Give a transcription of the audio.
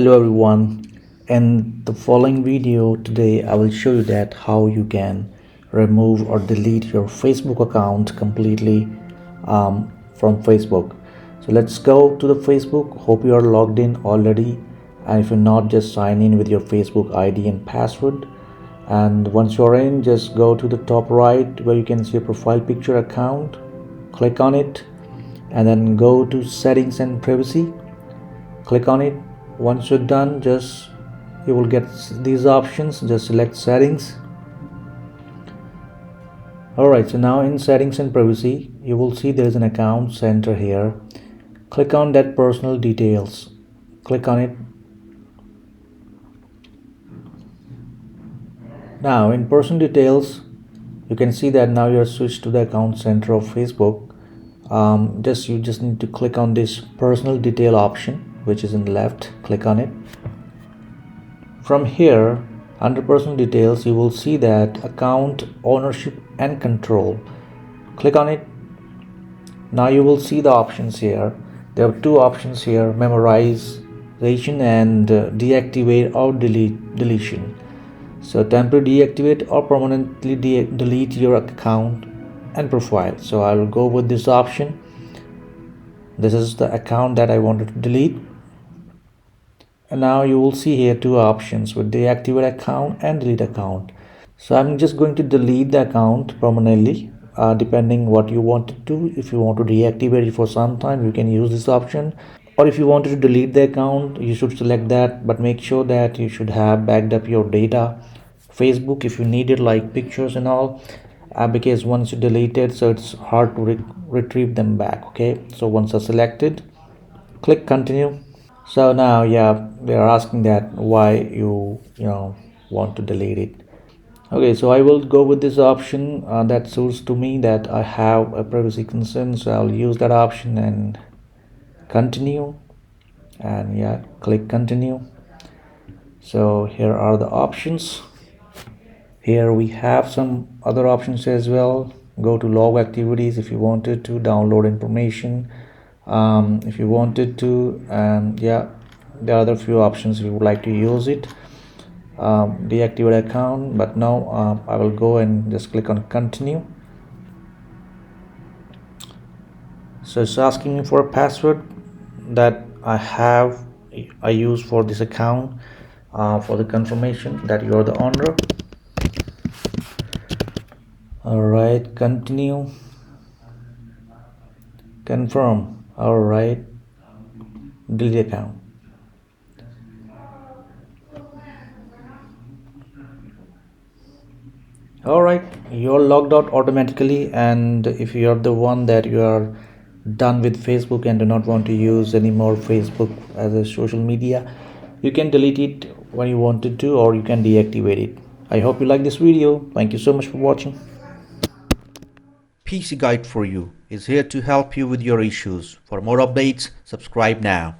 Hello everyone. In the following video today I will show you that how you can remove or delete your Facebook account completely from Facebook. So let's go to the Facebook. Hope you are logged in already, and if you're not, just sign in with your Facebook ID and password. And once you're in, just go to the top right where you can see your profile picture account, click on it, and then go to settings and privacy, click on it. Once you're done, just you will get these options. Just select settings. Alright, so now in settings and privacy you will see there is an account center here. Click on that personal details, click on it. Now in personal details you can see that now you're switched to the account center of Facebook. You just need to click on this personal detail option, which is in the left. Click on it. From here, under personal details, you will see that account ownership and control. Click on it. Now you will see the options here. There are two options here: memorization and deactivate or deletion. So temporarily deactivate or permanently delete your account and profile. So I will go with this option. This is the account that I wanted to delete. And now you will see here two options with deactivate account and delete account. So I'm just going to delete the account permanently, depending what you want to do. If you want to deactivate it for some time, you can use this option, or if you wanted to delete the account, you should select that, but make sure that you should have backed up your data, Facebook, if you need it, like pictures and all, because once you delete it, so it's hard to retrieve them back. Okay, so once are selected, click continue. So now, yeah, they are asking that why you want to delete it. Okay, so I will go with this option that suits to me, that I have a privacy concern, so I'll use that option and continue. And yeah, click continue. So here are the options. Here we have some other options as well. Go to log activities if you wanted to download information, if you wanted to, and yeah, there are other few options if you would like to use it. Deactivate account, but now I will go and just click on continue. So it's asking me for a password that I use for this account, for the confirmation that you're the owner. All right, continue, confirm. All right, delete account. All right, you're logged out automatically, and if you're the one that you are done with Facebook and do not want to use any more Facebook as a social media, you can delete it when you wanted to, or you can deactivate it. I hope you like this video. Thank you so much for watching. PC Guide for You is here to help you with your issues. For more updates, subscribe now.